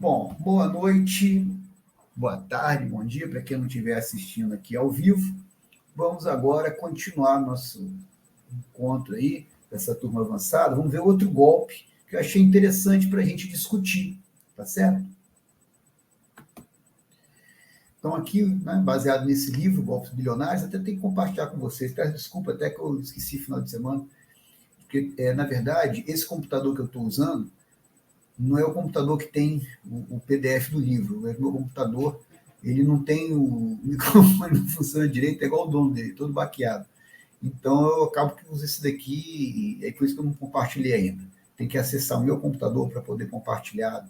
Bom, boa noite, boa tarde, bom dia para quem não estiver assistindo aqui ao vivo. Vamos agora continuar nosso encontro aí, dessa turma avançada. Vamos ver outro golpe que eu achei interessante para a gente discutir, tá certo? Então, aqui, né, baseado nesse livro, Golpes Bilionários, até tenho que compartilhar com vocês. Peço desculpa até que eu esqueci no final de semana, porque, na verdade, esse computador que eu estou usando não é o computador que tem o PDF do livro. O meu computador, ele não tem o microfone, não funciona direito, é igual o dono dele, todo baqueado. Então, eu acabo que uso esse daqui, e é por isso que eu não compartilhei ainda. Tem que acessar o meu computador para poder compartilhar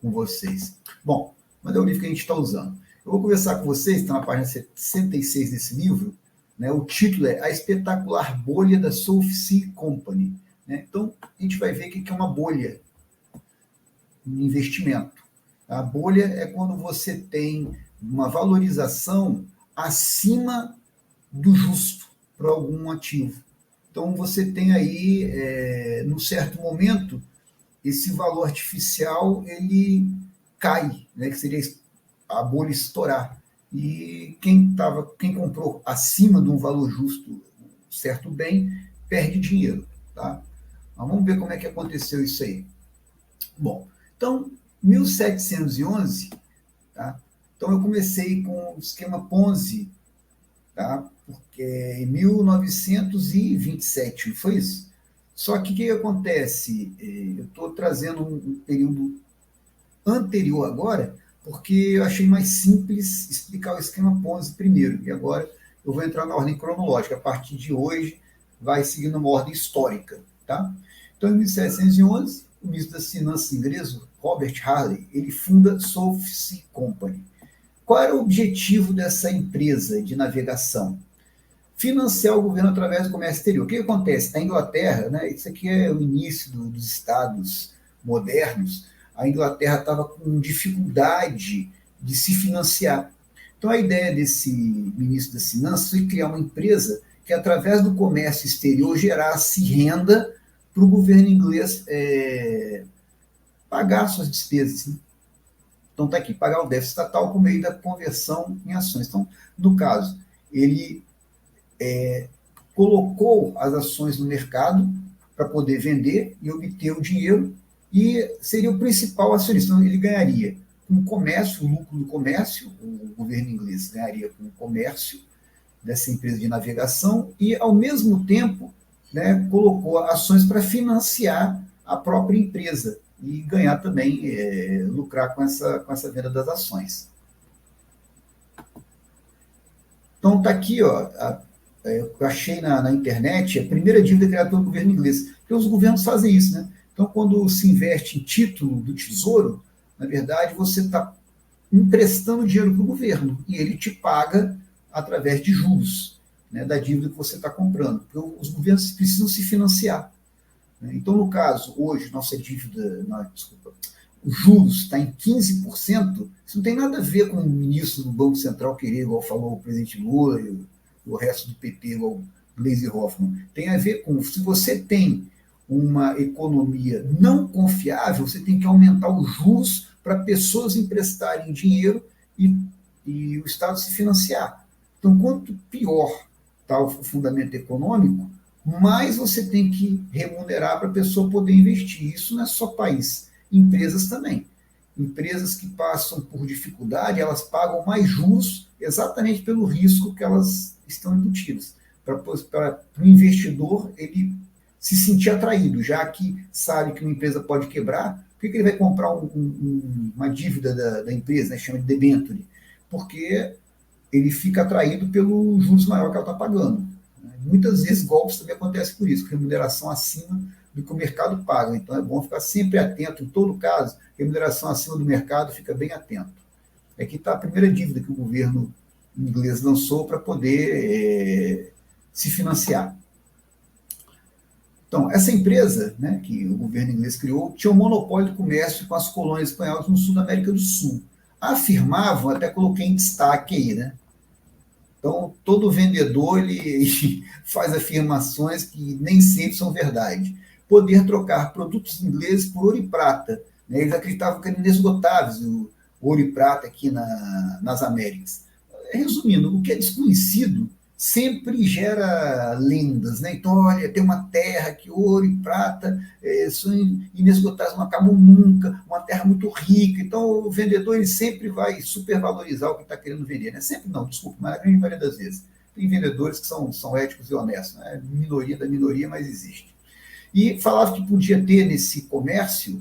com vocês. Bom, mas é o livro que a gente está usando. Eu vou conversar com vocês, está na página 66 desse livro, né? O título é A Espetacular Bolha da Sophie Company. Né? Então, a gente vai ver o que é uma bolha em investimento. A bolha é quando você tem uma valorização acima do justo para algum ativo. Então, você tem aí, num certo momento, esse valor artificial ele cai, né, que seria a bolha estourar. E quem comprou acima de um valor justo, certo bem, perde dinheiro. Tá? Mas vamos ver como é que aconteceu isso aí. Bom, então, 1711, tá? Então eu comecei com o esquema Ponzi, tá? Porque em 1927, não foi isso? Só que o que acontece? Eu estou trazendo um período anterior agora, porque eu achei mais simples explicar o esquema Ponzi primeiro, e agora eu vou entrar na ordem cronológica. A partir de hoje, vai seguindo uma ordem histórica. Tá? Então, em 1711, o ministro das Finanças inglês, Robert Harley, ele funda Sophie Company. Qual era o objetivo dessa empresa de navegação? Financiar o governo através do comércio exterior. O que acontece? Na Inglaterra, né, isso aqui é o início dos estados modernos, a Inglaterra estava com dificuldade de se financiar. Então, a ideia desse ministro das Finanças foi criar uma empresa que, através do comércio exterior, gerasse renda para o governo inglês pagar suas despesas. Né? Então, está aqui, pagar o déficit estatal por meio da conversão em ações. Então, no caso, ele colocou as ações no mercado para poder vender e obter o dinheiro e seria o principal acionista. Então, ele ganharia com o comércio, o lucro do comércio, o governo inglês ganharia com o comércio dessa empresa de navegação e, ao mesmo tempo, né, colocou ações para financiar a própria empresa e ganhar também, lucrar com essa venda das ações. Então, está aqui, ó, eu achei na internet a primeira dívida criada pelo governo inglês, porque os governos fazem isso, né? Então, quando se investe em título do Tesouro, na verdade, você está emprestando dinheiro para o governo e ele te paga através de juros, né, da dívida que você está comprando. Porque os governos precisam se financiar. Né? Então, no caso, hoje, nossa dívida, os juros está em 15%, isso não tem nada a ver com o ministro do Banco Central querer, igual falou o presidente Lula e o resto do PT, igual Gleisi Hoffmann. Tem a ver com, se você tem uma economia não confiável, você tem que aumentar os juros para pessoas emprestarem dinheiro e o Estado se financiar. Então, quanto pior está o fundamento econômico, mais você tem que remunerar para a pessoa poder investir. Isso não é só país, empresas também. Empresas que passam por dificuldade, elas pagam mais juros exatamente pelo risco que elas estão embutidas. Para o investidor, ele se sentir atraído, já que sabe que uma empresa pode quebrar, por que ele vai comprar uma dívida da empresa, né, chama de debenture? Porque ele fica atraído pelo juros maior que ela está pagando. Muitas vezes golpes também acontecem por isso, remuneração acima do que o mercado paga. Então é bom ficar sempre atento, em todo caso, remuneração acima do mercado, fica bem atento. Aqui está a primeira dívida que o governo inglês lançou para poder se financiar. Então, essa empresa, né, que o governo inglês criou, tinha um monopólio do comércio com as colônias espanholas no sul da América do Sul. Afirmavam, até coloquei em destaque aí, né? Então, todo vendedor ele faz afirmações que nem sempre são verdade. Poder trocar produtos ingleses por ouro e prata, né? Eles acreditavam que eram inesgotáveis o ouro e prata aqui nas Américas. Resumindo, o que é desconhecido sempre gera lendas, né? Então, olha, tem uma terra que ouro e prata são inesgotáveis, não acabam nunca, uma terra muito rica. Então, o vendedor ele sempre vai supervalorizar o que está querendo vender, né? Sempre não, desculpa, mas a grande maioria das vezes. Tem vendedores que são éticos e honestos, né? Minoria da minoria, mas existe. E falava que podia ter nesse comércio,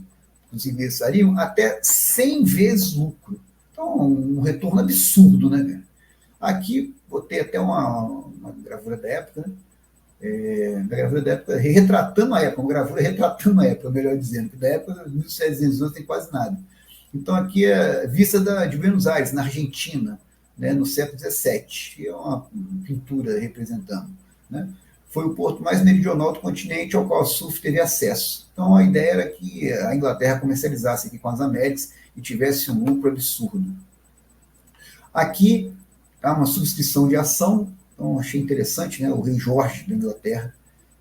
os investidores até 100 vezes lucro. Então, um retorno absurdo, né? Aqui, botei até uma gravura da época, né? Da gravura da época, retratando a época, uma gravura retratando a época, melhor dizendo, que da época de 1711 tem quase nada. Então, aqui é vista de Buenos Aires, na Argentina, né, no século XVII, que é uma pintura representando. Né? Foi o porto mais meridional do continente ao qual a SUF teve acesso. Então, a ideia era que a Inglaterra comercializasse aqui com as Américas e tivesse um lucro absurdo. Aqui, há uma subscrição de ação, então achei interessante, né? O rei Jorge da Inglaterra,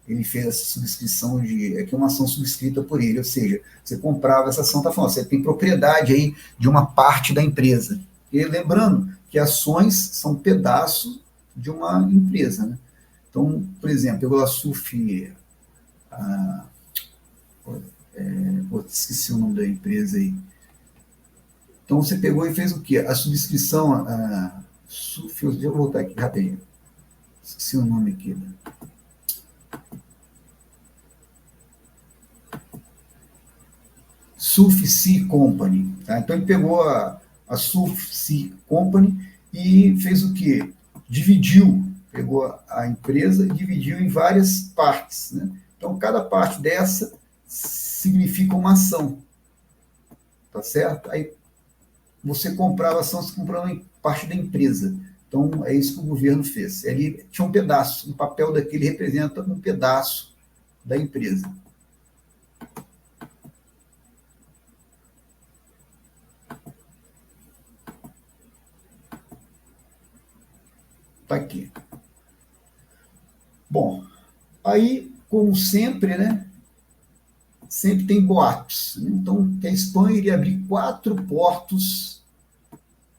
ele fez essa subscrição que é uma ação subscrita por ele, ou seja, você comprava essa ação, tá falando, você tem propriedade aí de uma parte da empresa. E lembrando que ações são pedaços de uma empresa, né? Então, por exemplo, pegou a SUF, esqueci o nome da empresa aí. Então você pegou e fez o quê? A subscrição, deixa eu voltar aqui rapidinho. Esqueci o nome aqui. Né? SUFC Company. Tá? Então ele pegou a SUFC Company e fez o quê? Dividiu, pegou a empresa e dividiu em várias partes. Né? Então cada parte dessa significa uma ação. Tá certo? Aí você comprava ação, você comprava parte da empresa. Então, é isso que o governo fez. Ele tinha um pedaço, o papel daquele representa um pedaço da empresa. Está aqui. Bom, aí, como sempre, né? Sempre tem boatos. Então, a Espanha iria abrir 4 portos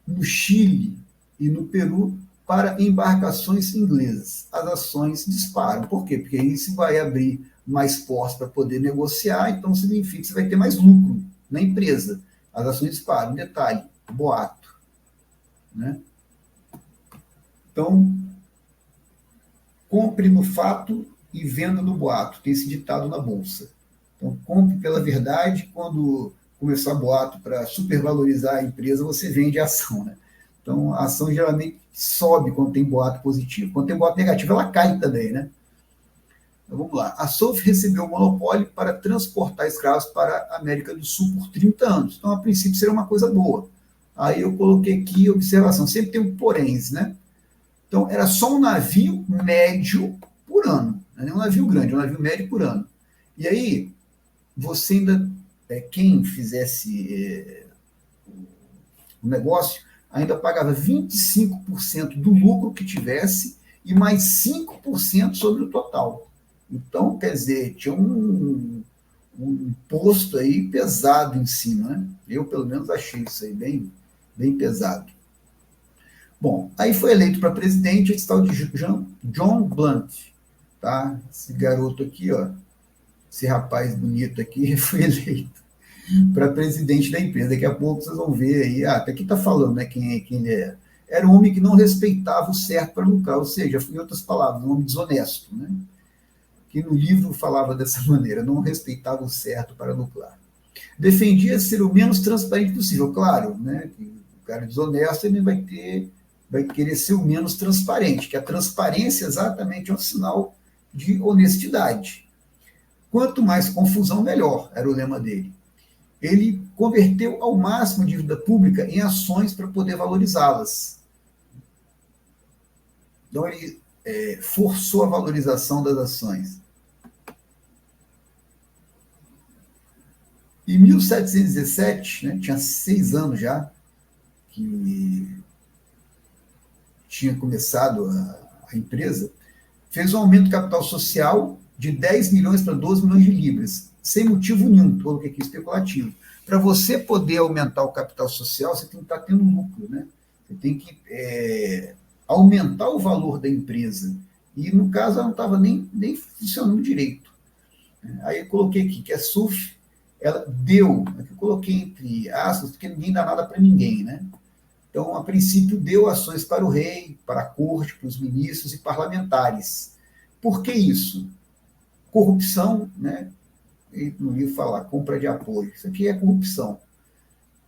no Chile e no Peru para embarcações inglesas. As ações disparam. Por quê? Porque aí se vai abrir mais portos para poder negociar, então significa que você vai ter mais lucro na empresa. As ações disparam. Detalhe, boato. Né? Então, compre no fato e venda no boato. Tem esse ditado na Bolsa. Então, compre pela verdade. Quando começar boato para supervalorizar a empresa, você vende a ação. Né? Então, a ação geralmente sobe quando tem boato positivo. Quando tem boato negativo, ela cai também, né? Então, vamos lá. A SOF recebeu o monopólio para transportar escravos para a América do Sul por 30 anos. Então, a princípio, seria uma coisa boa. Aí eu coloquei aqui observação. Sempre tem um poréns, né? Então, era só um navio médio por ano. Não é um navio grande, é um navio médio por ano. E aí, você ainda, quem fizesse o negócio, ainda pagava 25% do lucro que tivesse e mais 5% sobre o total. Então, quer dizer, tinha um imposto aí pesado em cima. Né? Eu, pelo menos, achei isso aí bem, bem pesado. Bom, aí foi eleito para presidente esse tal de John Blunt. Tá? Esse garoto aqui, ó, esse rapaz bonito aqui, foi eleito para presidente da empresa. Daqui a pouco vocês vão ver aí, até aqui está falando, né, quem ele era. Era um homem que não respeitava o certo para lucrar, ou seja, em outras palavras, um homem desonesto, né? Que no livro falava dessa maneira, não respeitava o certo para lucrar. Defendia ser o menos transparente possível, claro, né? Que o cara desonesto ele vai querer ser o menos transparente, que a transparência exatamente é um sinal de honestidade. Quanto mais confusão, melhor, era o lema dele. Ele converteu ao máximo a dívida pública em ações para poder valorizá-las. Então, ele forçou a valorização das ações. Em 1717, né, tinha 6 anos já, que tinha começado a empresa, fez um aumento de capital social de 10 milhões para 12 milhões de libras. sem motivo nenhum, todo que aqui é especulativo. Para você poder aumentar o capital social, você tem que estar tendo lucro, né? Você tem que aumentar o valor da empresa. E, no caso, ela não estava nem funcionando direito. Aí eu coloquei aqui que a SUF, ela deu, eu coloquei entre aspas, porque ninguém dá nada para ninguém, né? Então, a princípio, deu ações para o rei, para a corte, para os ministros e parlamentares. Por que isso? Corrupção, né? E no livro fala compra de apoio. Isso aqui é corrupção.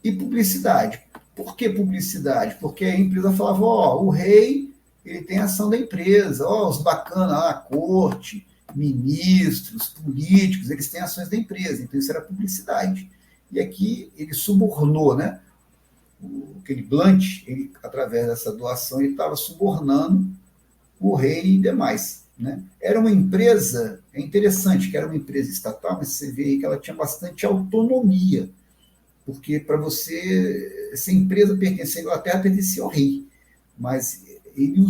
E publicidade. Por que publicidade? Porque a empresa falava, o rei ele tem ação da empresa, os bacanas lá, a corte, ministros, políticos, eles têm ações da empresa. Então, isso era publicidade. E aqui ele subornou, né? Aquele Blunt, ele, através dessa doação, ele estava subornando o rei e demais. Né? Era uma empresa, é interessante que era uma empresa estatal, mas você vê aí que ela tinha bastante autonomia, porque para você, essa empresa pertencia à Inglaterra, pertencia ao rei, mas ele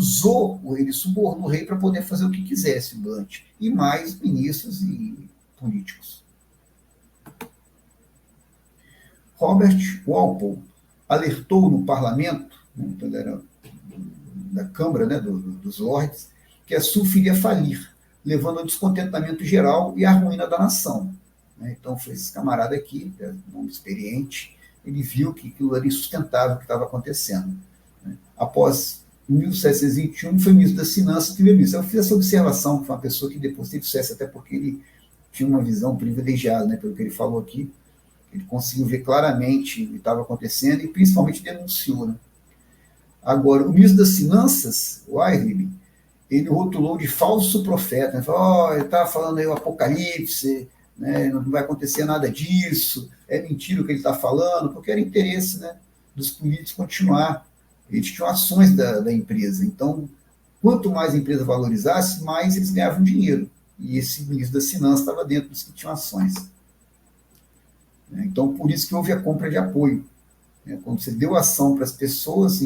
subornou o rei para poder fazer o que quisesse, o Blunt, e mais ministros e políticos. Robert Walpole alertou no parlamento, né, então ele era da Câmara, né, dos Lordes, que a SUF iria falir, levando ao descontentamento geral e à ruína da nação. Então, foi esse camarada aqui, um homem experiente, ele viu que aquilo era insustentável o que estava acontecendo. Após 1721, foi ministro das Finanças que veio isso. Eu fiz essa observação, que foi uma pessoa que depois teve sucesso, até porque ele tinha uma visão privilegiada, né, pelo que ele falou aqui. Ele conseguiu ver claramente o que estava acontecendo e principalmente denunciou. Né? Agora, o ministro das Finanças, o Whitehead, ele rotulou de falso profeta. Ele falou, ele estava falando aí o apocalipse, né, não vai acontecer nada disso, é mentira o que ele está falando, porque era interesse, né, dos políticos continuar. Eles tinham ações da empresa. Então, quanto mais a empresa valorizasse, mais eles ganhavam dinheiro. E esse ministro das Finanças estava dentro dos que tinham ações. Então, por isso que houve a compra de apoio. Quando você deu ação para as pessoas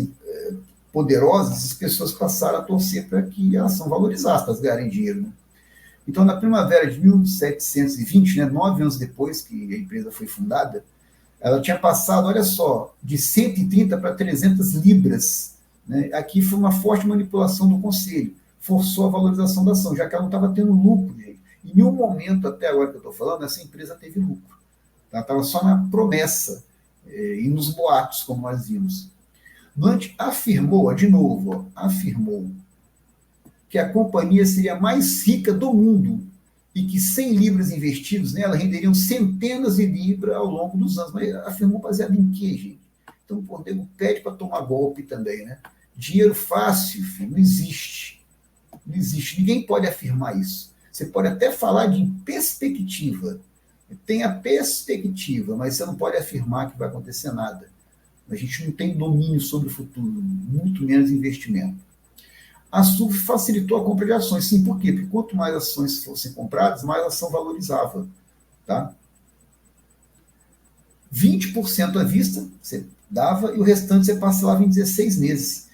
poderosas, as pessoas passaram a torcer para que a ação valorizasse, para elas ganharem dinheiro. Né? Então, na primavera de 1720, 9 anos depois que a empresa foi fundada, ela tinha passado, olha só, de 130 para 300 libras. Né? Aqui foi uma forte manipulação do conselho, forçou a valorização da ação, já que ela não estava tendo lucro. Gente. Em nenhum momento, até agora que eu estou falando, essa empresa teve lucro. Ela estava só na promessa e nos boatos, como nós vimos. Blunt afirmou, de novo, afirmou que a companhia seria a mais rica do mundo e que 100 libras investidos nela renderiam centenas de libras ao longo dos anos. Mas afirmou baseado em quê, gente? Então, o nego pede para tomar golpe também, né? Dinheiro fácil, filho, não existe. Não existe. Ninguém pode afirmar isso. Você pode até falar de perspectiva. Tem a perspectiva, mas você não pode afirmar que vai acontecer nada. A gente não tem domínio sobre o futuro, muito menos investimento. A SUF facilitou a compra de ações. Sim, por quê? Porque quanto mais ações fossem compradas, mais a ação valorizava. Tá? 20% à vista você dava e o restante você parcelava em 16 meses.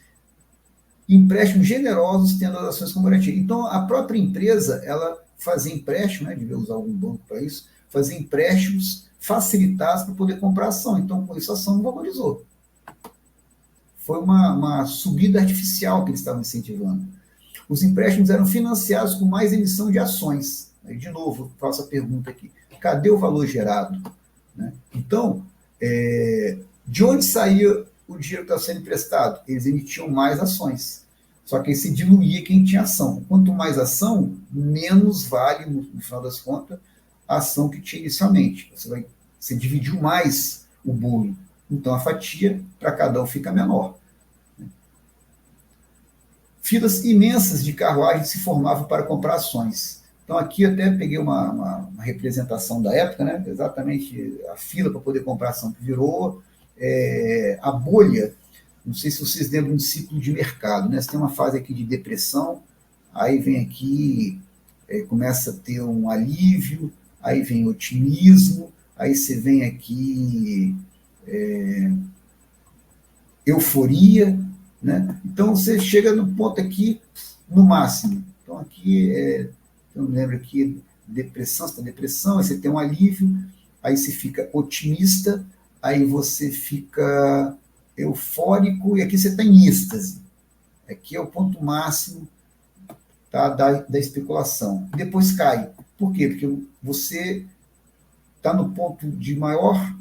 Empréstimos generosos tendo as ações como garantia. Então, a própria empresa, ela fazia empréstimo, né, devia usar algum banco para isso, fazia empréstimos facilitados para poder comprar ação. Então, com isso, a ação não valorizou. Foi uma subida artificial que eles estavam incentivando. Os empréstimos eram financiados com mais emissão de ações. De novo, faço a pergunta aqui. Cadê o valor gerado? Então, de onde saía o dinheiro que estava sendo emprestado? Eles emitiam mais ações. Só que aí se diluía quem tinha ação. Quanto mais ação, menos vale, no final das contas, a ação que tinha inicialmente. Você dividiu mais o bolo. Então, a fatia para cada um fica menor. Filas imensas de carruagens se formavam para comprar ações. Então, aqui eu até peguei uma representação da época, né? Exatamente a fila para poder comprar ação, que virou a bolha. Não sei se vocês lembram do ciclo de mercado. Né? Você tem uma fase aqui de depressão, aí vem aqui, começa a ter um alívio, aí vem otimismo, aí você vem aqui euforia, né? Então você chega no ponto aqui no máximo. Então aqui, eu lembro aqui, depressão, você está em depressão, aí você tem um alívio, aí você fica otimista, aí você fica eufórico, e aqui você está em êxtase. Aqui é o ponto máximo, tá, da especulação. Depois cai. Por quê? Porque você está no ponto de maior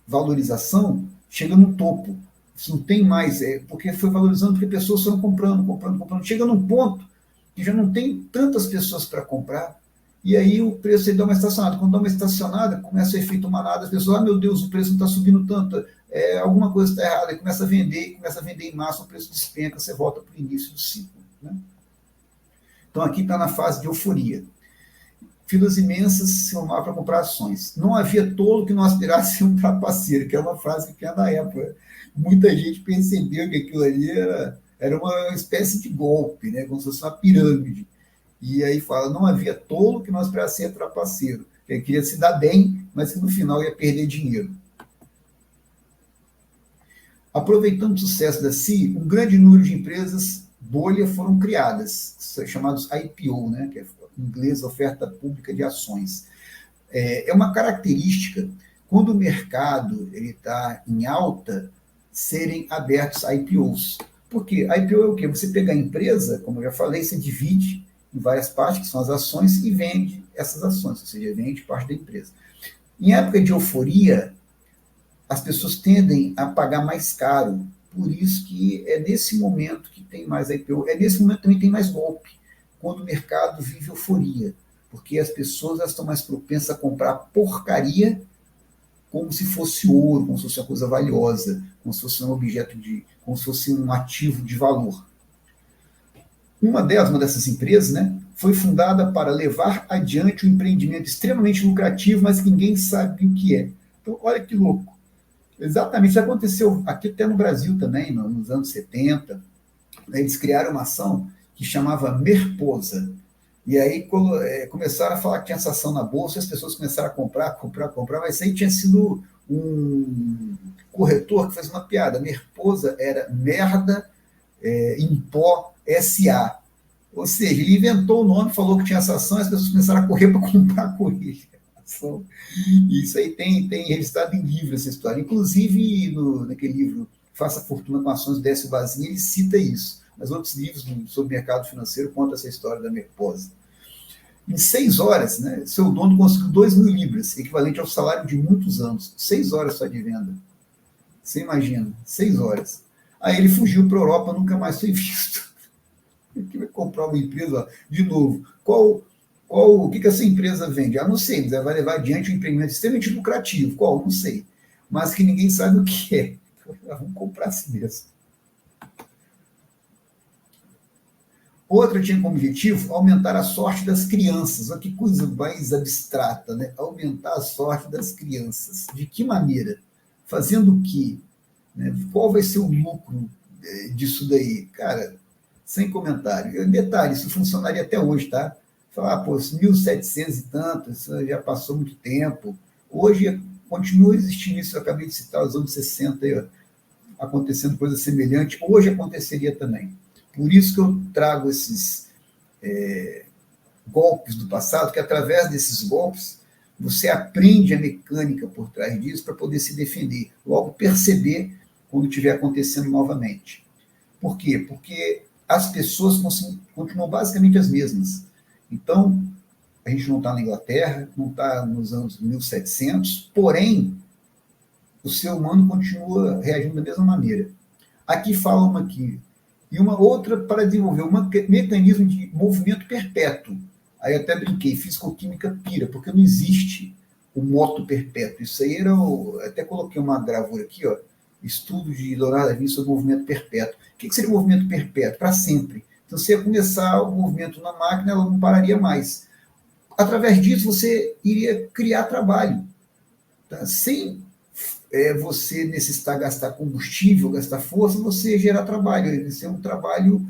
valorização, chega no topo. Isso não tem mais, porque foi valorizando, porque pessoas foram comprando, comprando, comprando. Chega num ponto que já não tem tantas pessoas para comprar, e aí o preço dá uma estacionada. Quando dá uma estacionada, começa o efeito manada, as pessoas, meu Deus, o preço não está subindo tanto, alguma coisa está errada, aí começa a vender em massa, o preço despenca, você volta para o início do ciclo. Né? Então aqui está na fase de euforia. Filas imensas se formavam para comprar ações. Não havia tolo que não aspirasse a um trapaceiro, que é uma frase que é da época. Muita gente percebeu que aquilo ali era uma espécie de golpe, né? Como se fosse uma pirâmide. E aí fala, não havia tolo que não aspirasse a trapaceiro, que queria se dar bem, mas que no final ia perder dinheiro. Aproveitando o sucesso da CI, um grande número de empresas bolha foram criadas, chamados IPO, né? Que é em inglês, oferta pública de ações. É uma característica, quando o mercado está em alta, serem abertos IPOs. Por quê? IPO é o quê? Você pega a empresa, como eu já falei, você divide em várias partes, que são as ações, e vende essas ações, ou seja, vende parte da empresa. Em época de euforia, as pessoas tendem a pagar mais caro, por isso que é nesse momento que tem mais IPO, nesse momento também tem mais golpe, quando o mercado vive euforia, porque as pessoas estão mais propensas a comprar porcaria como se fosse ouro, como se fosse uma coisa valiosa, como se fosse um objeto como se fosse um ativo de valor. Uma dessas empresas, né, foi fundada para levar adiante um empreendimento extremamente lucrativo, mas que ninguém sabe o que é. Então, olha que louco. Exatamente, isso aconteceu aqui até no Brasil também, nos anos 70. Eles criaram uma ação que chamava Merposa. E aí começaram a falar que tinha essa ação na bolsa, e as pessoas começaram a comprar, mas isso aí tinha sido um corretor que fez uma piada. Merposa era merda em pó SA. Ou seja, ele inventou o nome, falou que tinha essa ação, e as pessoas começaram a correr para comprar com ele. Isso aí tem registrado em livro essa história. Inclusive, naquele livro Faça Fortuna com Ações, Décio Bazin, ele cita isso. Mas outros livros sobre mercado financeiro contam essa história da Merposa. Em 6 horas, né, seu dono conseguiu 2.000 libras, equivalente ao salário de muitos anos. 6 horas só de venda. Você imagina, 6 horas. Aí ele fugiu para a Europa, nunca mais foi visto. Ele vai comprar uma empresa, ó, de novo. O que essa empresa vende? Não sei, mas ela vai levar adiante um empreendimento extremamente lucrativo. Qual? Não sei. Mas que ninguém sabe o que é. Vamos comprar assim mesmo. Outra tinha como objetivo aumentar a sorte das crianças. Olha que coisa mais abstrata, né? Aumentar a sorte das crianças. De que maneira? Fazendo o quê? Né? Qual vai ser o lucro disso daí? Cara, sem comentário. Detalhe, isso funcionaria até hoje, tá? Falar, 1.700 e tanto, isso já passou muito tempo. Hoje continua existindo isso, eu acabei de citar os anos 60, aí, acontecendo coisa semelhante, hoje aconteceria também. Por isso que eu trago esses golpes do passado, que através desses golpes você aprende a mecânica por trás disso para poder se defender, logo perceber quando estiver acontecendo novamente. Por quê? Porque as pessoas continuam basicamente as mesmas. Então, a gente não está na Inglaterra, não está nos anos 1700, porém, o ser humano continua reagindo da mesma maneira. Aqui fala uma aqui, e uma outra para desenvolver um mecanismo de movimento perpétuo. Aí eu até brinquei, fisicoquímica pira, porque não existe o moto perpétuo. Isso aí até coloquei uma gravura aqui, ó, estudo de Leonardo da Vinci sobre o movimento perpétuo. O que seria o movimento perpétuo? Para sempre. Então, se ia começar o movimento na máquina, ela não pararia mais. Através disso, você iria criar trabalho. Tá? Sem você necessitar gastar combustível, gastar força, você ia gerar trabalho. Ia ser um trabalho,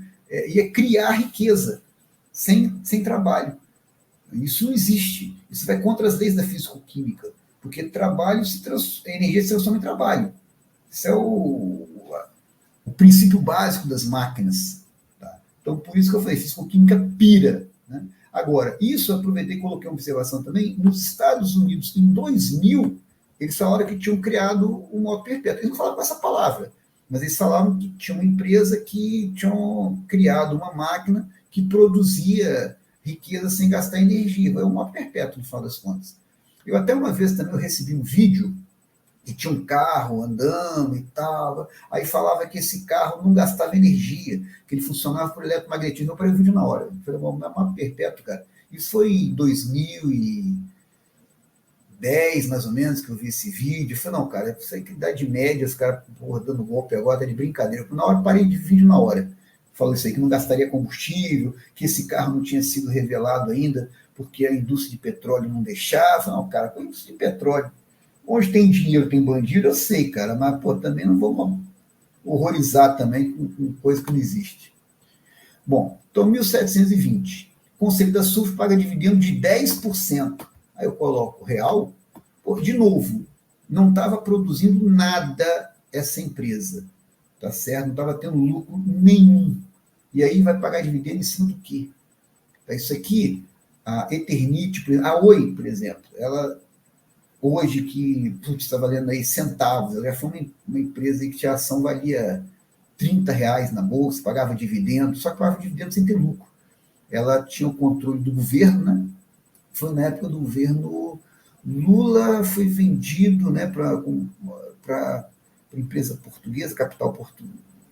ia criar riqueza sem trabalho. Isso não existe. Isso vai contra as leis da fisicoquímica, porque trabalho energia se transforma em trabalho. Isso é o princípio básico das máquinas. Tá? Então, por isso que eu falei, fisicoquímica pira. Né? Agora, isso eu aproveitei e coloquei uma observação também, nos Estados Unidos, em 2000, eles falaram que tinham criado um modo perpétuo. Eles não falaram com essa palavra, mas eles falaram que tinha uma empresa que tinham criado uma máquina que produzia riqueza sem gastar energia. É um modo perpétuo, no final das contas. Eu até uma vez também eu recebi um vídeo e tinha um carro andando e tal, aí falava que esse carro não gastava energia, que ele funcionava por eletromagnetismo. Eu parei o vídeo na hora. Eu falei, é uma perpétua, cara. Isso foi em 2010, mais ou menos, que eu vi esse vídeo. Eu falei, não, cara, isso aí que idade média, os caras dando golpe agora, tá de brincadeira. Na hora, parei de vídeo na hora. Falou isso aí, que não gastaria combustível, que esse carro não tinha sido revelado ainda, porque a indústria de petróleo não deixava. Eu falei, não, cara, com a indústria de petróleo, onde tem dinheiro, tem bandido, eu sei, cara, mas, pô, também não vou horrorizar também com coisa que não existe. Bom, então, 1720. Conselho da SUF paga dividendo de 10%. Aí eu coloco real. Pô, de novo, não estava produzindo nada essa empresa, tá certo? Não estava tendo lucro nenhum. E aí vai pagar dividendo em cima do quê? Isso aqui, a Eternit, a Oi, por exemplo, ela hoje que está valendo aí centavos, ela já foi uma empresa que a ação valia R$ 30 na bolsa, pagava dividendo, só que pagava dividendo sem ter lucro. Ela tinha o controle do governo, né? Foi na época do governo Lula, foi vendido, né, para empresa portuguesa,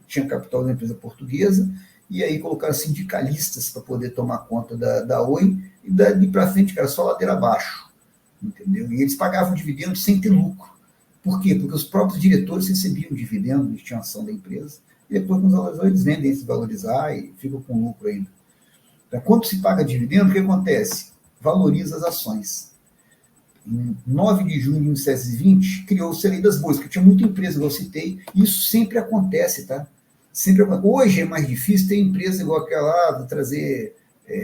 tinha capital da empresa portuguesa, e aí colocaram sindicalistas para poder tomar conta da Oi, e dali para frente, cara, só ladeira abaixo, entendeu? E eles pagavam dividendos sem ter lucro. Por quê? Porque os próprios diretores recebiam dividendos de estimação da empresa, e depois, quando valorizou, eles vendem se valorizar e ficam com lucro ainda. Então, quando se paga dividendo, o que acontece? Valoriza as ações. Em 9 de junho de 1920, criou-se a Lei das Bolsas, que tinha muita empresa, igual eu citei, e isso sempre acontece, tá? Sempre acontece. Hoje é mais difícil ter empresa igual aquela lá, trazer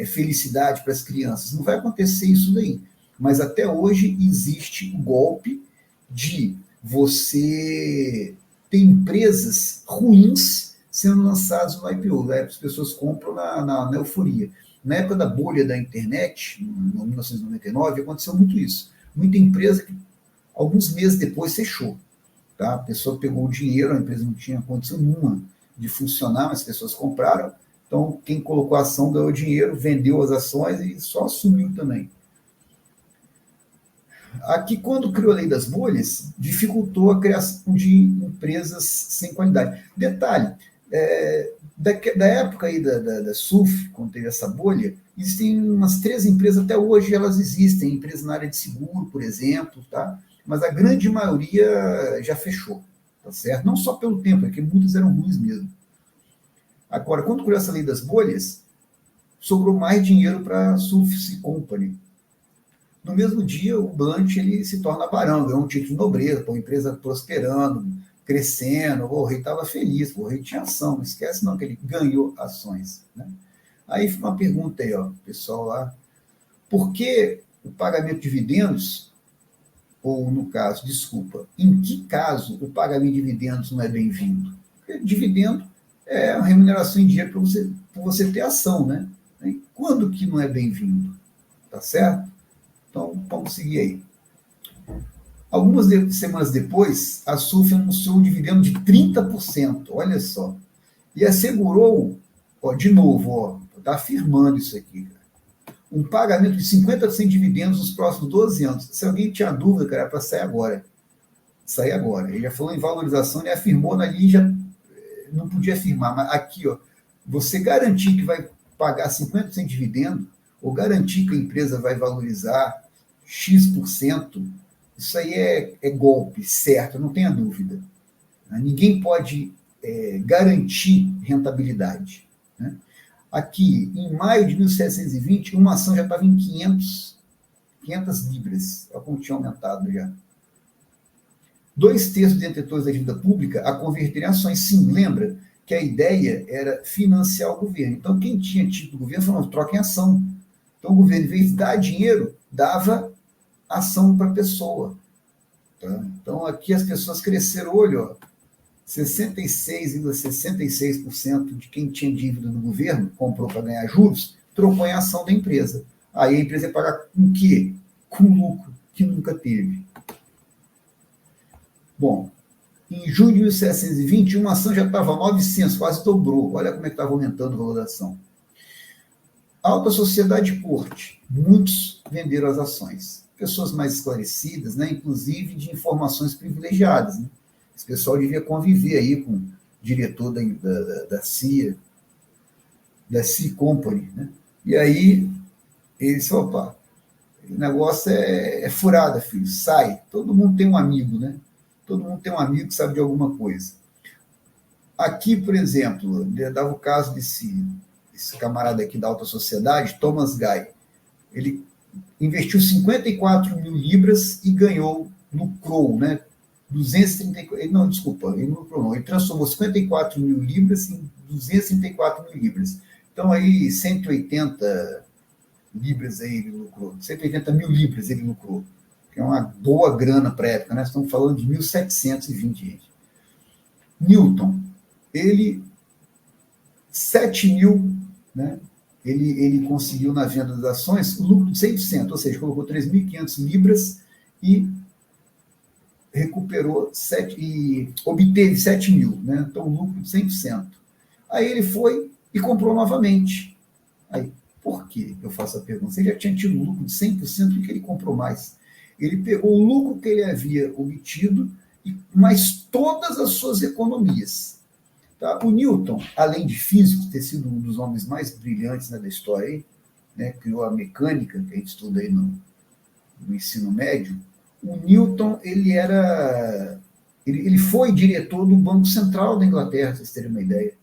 felicidade para as crianças. Não vai acontecer isso daí. Mas até hoje existe o golpe de você ter empresas ruins sendo lançadas no IPO. Né? As pessoas compram na euforia. Na época da bolha da internet, em 1999, aconteceu muito isso. Muita empresa que, alguns meses depois, fechou. Tá? A pessoa pegou o dinheiro, a empresa não tinha condição nenhuma de funcionar, mas as pessoas compraram. Então, quem colocou a ação ganhou dinheiro, vendeu as ações e só assumiu também. Aqui, quando criou a Lei das Bolhas, dificultou a criação de empresas sem qualidade. Detalhe, da época aí da SUF, quando teve essa bolha, existem umas 3 empresas, até hoje elas existem, empresas na área de seguro, por exemplo, tá? Mas a grande maioria já fechou, tá certo? Não só pelo tempo, é que muitas eram ruins mesmo. Agora, quando criou essa Lei das Bolhas, sobrou mais dinheiro para a SUF Company. No mesmo dia, o Blunt ele se torna barão, ganhou um título de nobreza, a empresa prosperando, crescendo, o rei estava feliz, o rei tinha ação, não esquece não que ele ganhou ações. Né? Aí uma pergunta aí, ó, pessoal lá, por que o pagamento de dividendos, ou no caso, desculpa, em que caso o pagamento de dividendos não é bem-vindo? Porque dividendo é a remuneração em dinheiro para você ter ação, né? E quando que não é bem-vindo? Tá certo? Então, vamos seguir aí. Algumas semanas depois, a SUF anunciou um dividendo de 30%, olha só. E assegurou, ó, de novo, está afirmando isso aqui, cara, um pagamento de 50% de dividendos nos próximos 12 anos. Se alguém tinha dúvida, cara, era para sair agora. Sair agora. Ele já falou em valorização, ele afirmou ali, já não podia afirmar, mas aqui, ó, você garantir que vai pagar 50% de dividendo, ou garantir que a empresa vai valorizar X%, isso aí é golpe, certo, não tenha dúvida. Ninguém pode garantir rentabilidade. Né? Aqui, em maio de 1720, uma ação já estava em 500 libras, como tinha aumentado já. 2/3 dos detentores da dívida pública a converter em ações. Sim, lembra que a ideia era financiar o governo. Então, quem tinha título do governo falou, troca em ação. Então, o governo, em vez de dar dinheiro, dava ação para a pessoa. Tá? Então, aqui as pessoas cresceram o olho. Ó, 66,66% de quem tinha dívida do governo, comprou para ganhar juros, trocou em ação da empresa. Aí a empresa ia pagar com o quê? Com lucro, que nunca teve. Bom, em junho de 1720, uma ação já estava 900, quase dobrou. Olha como é que estava aumentando a valor da ação. Alta sociedade e corte. Muitos venderam as ações. Pessoas mais esclarecidas, né, inclusive de informações privilegiadas. Né? Esse pessoal devia conviver aí com o diretor da CIA, da C Company. Né? E aí, eles, opa, o negócio é furada, filho, sai. Todo mundo tem um amigo, né? Todo mundo tem um amigo que sabe de alguma coisa. Aqui, por exemplo, dava o caso desse camarada aqui da alta sociedade, Thomas Guy. Ele investiu 54 mil libras e lucrou, né? 234, não, desculpa, ele não lucrou, não. Ele transformou 54 mil libras em 234 mil libras. Então, aí, 180 libras aí ele lucrou, 180 mil libras ele lucrou, que é uma boa grana para a época, né? Estamos falando de 1720, gente. Newton, ele 7 mil, né? Ele conseguiu na venda das ações o lucro de 100%, ou seja, colocou 3.500 libras e recuperou 7 e obteve 7 mil, né? Então, lucro de 100%. Aí ele foi e comprou novamente. Aí, por que eu faço a pergunta? Ele já tinha tido um lucro de 100%, por que ele comprou mais? Ele pegou o lucro que ele havia obtido, mais todas as suas economias. Tá? O Newton, além de físico, ter sido um dos homens mais brilhantes, né, da história, aí, né, criou a mecânica, que a gente estuda aí no ensino médio, o Newton ele foi diretor do Banco Central da Inglaterra, para vocês terem uma ideia.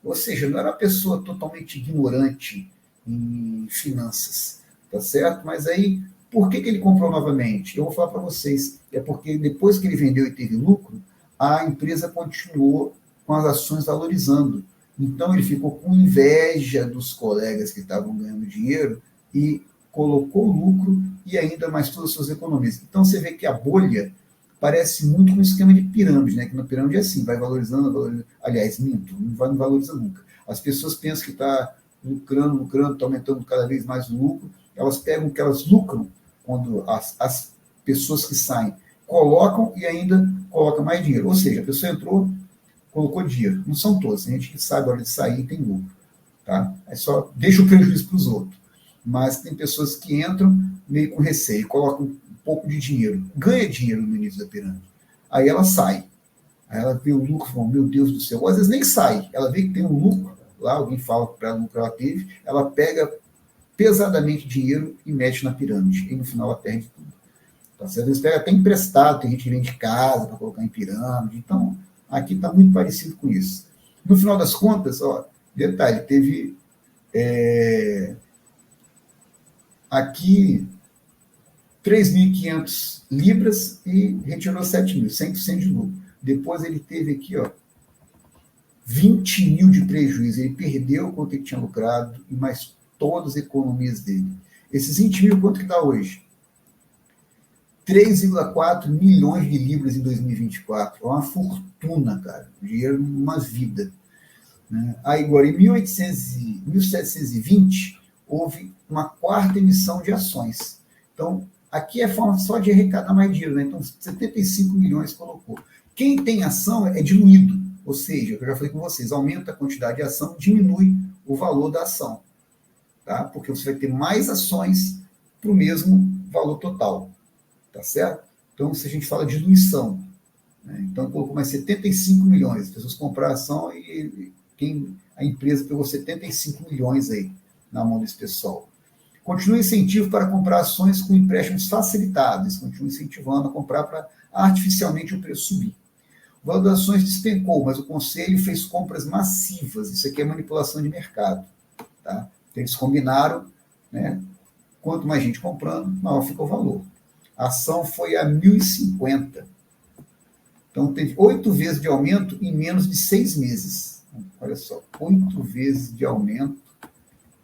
Ou seja, não era uma pessoa totalmente ignorante em finanças, tá certo? Mas aí, por que ele comprou novamente? Eu vou falar para vocês. É porque depois que ele vendeu e teve lucro, a empresa continuou com as ações valorizando. Então, ele ficou com inveja dos colegas que estavam ganhando dinheiro e colocou lucro e ainda mais todas as suas economias. Então, você vê que a bolha parece muito com um esquema de pirâmide, né? Que na pirâmide é assim, vai valorizando. Aliás, minto, não valoriza nunca. As pessoas pensam que está lucrando, está aumentando cada vez mais o lucro, elas pegam o que elas lucram quando as pessoas que saem colocam e ainda colocam mais dinheiro. Ou seja, a pessoa entrou, colocou dinheiro. Não são todos, tem gente que sabe a hora de sair e tem lucro. Tá? É só deixa o prejuízo para os outros. Mas tem pessoas que entram meio com receio, colocam um pouco de dinheiro, ganha dinheiro no início da pirâmide. Aí ela sai. Aí ela vê o lucro e fala, meu Deus do céu. Ou às vezes nem sai. Ela vê que tem um lucro, lá alguém fala para ela o lucro ela teve, ela pega pesadamente dinheiro e mete na pirâmide. E no final ela perde tudo. Tá certo? Às vezes pega até emprestado, tem gente que vende casa para colocar em pirâmide. Então, aqui está muito parecido com isso. No final das contas, ó, detalhe, teve aqui 3.500 libras e retirou 7 mil, 100% de lucro. Depois ele teve aqui, ó, 20 mil de prejuízo. Ele perdeu quanto ele tinha lucrado e mais todas as economias dele. Esses 20 mil, quanto que dá hoje? 3,4 milhões de libras em 2024. É uma fortuna, cara. Dinheiro numa vida. Né? Aí, agora, em 1720, houve uma quarta emissão de ações. Então, aqui é forma só de arrecadar mais dinheiro. Né? Então, 75 milhões colocou. Quem tem ação é diluído. Ou seja, eu já falei com vocês, aumenta a quantidade de ação, diminui o valor da ação. Tá? Porque você vai ter mais ações para o mesmo valor total. Tá certo? Então, se a gente fala de diluição, né? Então, colocou mais 75 milhões. As pessoas compraram ação e a empresa pegou 75 milhões aí na mão desse pessoal. Continua incentivo para comprar ações com empréstimos facilitados. Continua incentivando a comprar para artificialmente o preço subir. O valor das ações despencou, mas o conselho fez compras massivas. Isso aqui é manipulação de mercado. Tá? Então, eles combinaram, né? Quanto mais gente comprando, maior fica o valor. A ação foi a 1.050. Então, teve 8 vezes de aumento em menos de 6 meses. Olha só, 8 vezes de aumento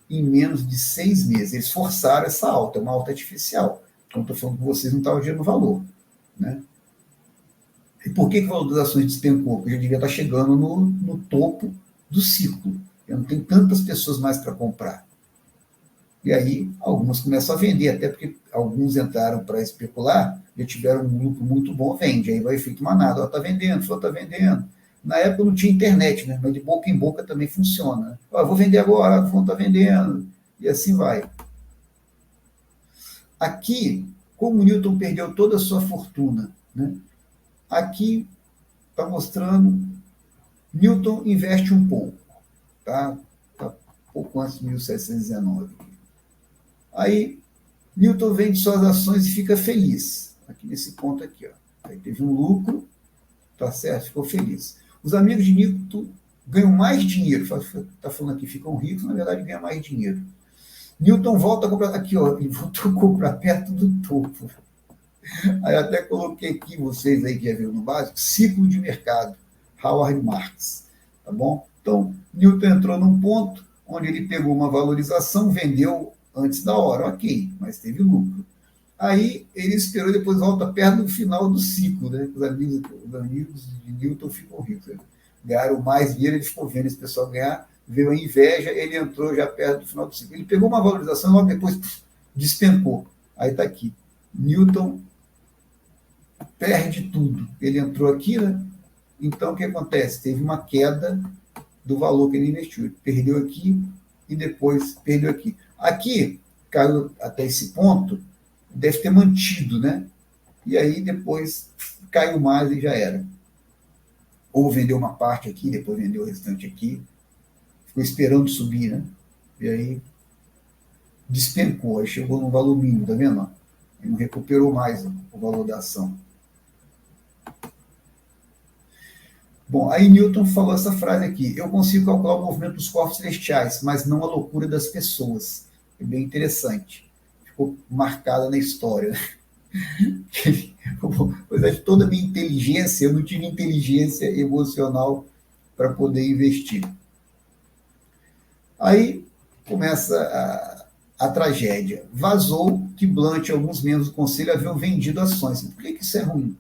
em menos de 6 meses. Eles forçaram essa alta, é uma alta artificial. Então, estou falando que vocês não estavam gerando valor. Né? E por que o valor das ações despencou? Porque já devia estar chegando no topo do ciclo. Eu não tenho tantas pessoas mais para comprar. E aí, algumas começam a vender, até porque alguns entraram para especular, já tiveram um lucro muito bom, vende. Aí vai efeito manada, está vendendo, só está vendendo. Na época não tinha internet, né? Mas de boca em boca também funciona. Ó, vou vender agora, o fundo está vendendo. E assim vai. Aqui, como o Newton perdeu toda a sua fortuna, né? Aqui está mostrando, Newton investe um pouco, tá? Tá pouco antes de 1719. Aí, Newton vende suas ações e fica feliz. Aqui nesse ponto aqui, ó. Aí teve um lucro, tá certo? Ficou feliz. Os amigos de Newton ganham mais dinheiro. Está falando aqui, ficam ricos, na verdade ganham mais dinheiro. Newton volta a comprar, aqui, ó, ele voltou a comprar perto do topo. Aí até coloquei aqui, vocês aí que já viram no básico, ciclo de mercado, Howard Marks, tá bom? Então, Newton entrou num ponto onde ele pegou uma valorização, vendeu antes da hora, ok, mas teve lucro. Aí ele esperou e depois volta perto do final do ciclo, né? Os amigos de Newton ficam ricos. Né? Ganharam mais dinheiro, ele ficou vendo esse pessoal ganhar, veio a inveja, ele entrou já perto do final do ciclo. Ele pegou uma valorização e logo depois despencou. Aí está aqui. Newton perde tudo. Ele entrou aqui, né? Então o que acontece? Teve uma queda do valor que ele investiu. Ele perdeu aqui e depois perdeu aqui. Aqui, caiu até esse ponto, deve ter mantido, né? E aí depois caiu mais e já era. Ou vendeu uma parte aqui, depois vendeu o restante aqui. Ficou esperando subir, né? E aí despencou, aí chegou no valor mínimo, tá vendo? Ele não recuperou mais o valor da ação. Bom, aí Newton falou essa frase aqui: eu consigo calcular o movimento dos corpos celestiais, mas não a loucura das pessoas. É bem interessante. Ficou marcada na história. Apesar de toda a minha inteligência, eu não tive inteligência emocional para poder investir. Aí começa a tragédia. Vazou que Blunt e alguns membros do conselho haviam vendido ações. Por que isso é ruim?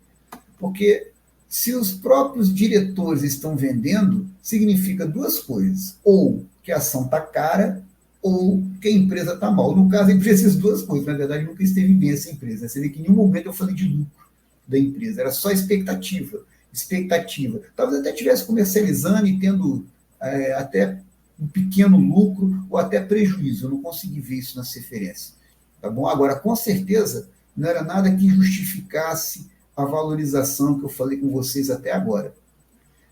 Porque se os próprios diretores estão vendendo, significa duas coisas. Ou que a ação está cara, ou que a empresa está mal. No caso, a empresa fez duas coisas. Na verdade, nunca esteve bem essa empresa. Você vê que em nenhum momento eu falei de lucro da empresa. Era só expectativa. Expectativa. Talvez até estivesse comercializando e tendo até um pequeno lucro ou até prejuízo. Eu não consegui ver isso nas referências. Tá bom? Agora, com certeza, não era nada que justificasse a valorização que eu falei com vocês até agora.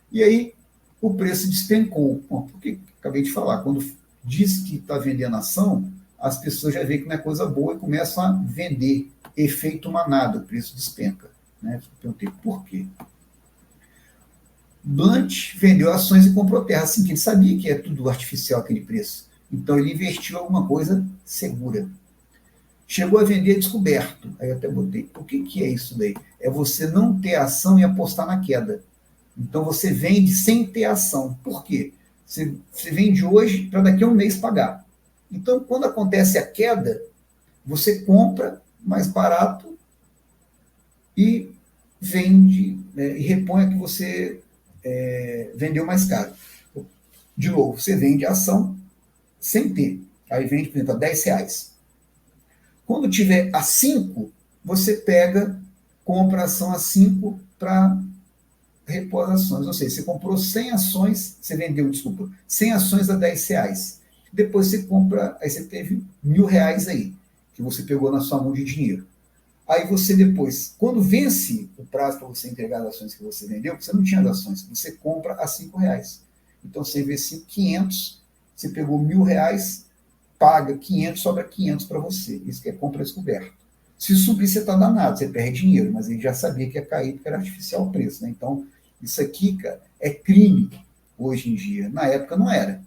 E aí, o preço despencou. Bom, porque acabei de falar, quando diz que está vendendo ação, as pessoas já veem que não é coisa boa e começam a vender. Efeito manada, o preço despenca. Né? Eu perguntei por quê. Blunt vendeu ações e comprou terra, assim que ele sabia que é tudo artificial aquele preço. Então ele investiu em alguma coisa segura. Chegou a vender descoberto. Aí eu até botei, o que é isso daí? É você não ter ação e apostar na queda. Então você vende sem ter ação. Por quê? Você vende hoje para daqui a um mês pagar. Então, quando acontece a queda, você compra mais barato e vende, né, e repõe a que você vendeu mais caro. De novo, você vende a ação sem ter. Aí vende, por exemplo, a R$10. Quando tiver a 5, você compra a ação a 5 para repor as ações. Ou seja, você comprou 100 ações, você vendeu, desculpa, 100 ações a R$10. Depois você compra, aí você teve R$1.000 aí, que você pegou na sua mão de dinheiro. Aí você depois, quando vence o prazo para você entregar as ações que você vendeu, você não tinha as ações, você compra a R$5. Então você investiu 500, você pegou R$1.000, paga 500, sobra 500 para você. Isso que é compra descoberto. Se subir, você está danado, você perde dinheiro, mas ele já sabia que ia cair porque era artificial o preço. Né? Então, isso aqui, cara, é crime hoje em dia. Na época não era.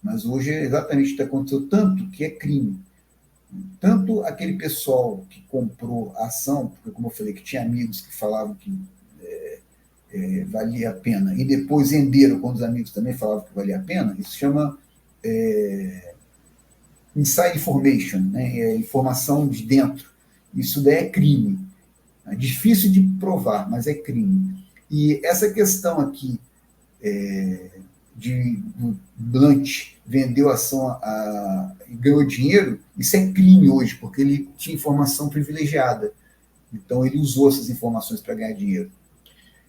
Mas hoje é exatamente o que aconteceu tanto que é crime. Tanto aquele pessoal que comprou a ação, porque como eu falei, que tinha amigos que falavam que valia a pena, e depois venderam quando os amigos também falavam que valia a pena, isso chama inside information, né? Informação de dentro. Isso daí é crime. É difícil de provar, mas é crime. E essa questão aqui do Blunt vendeu a ação e ganhou dinheiro, isso é crime hoje, porque ele tinha informação privilegiada. Então, ele usou essas informações para ganhar dinheiro.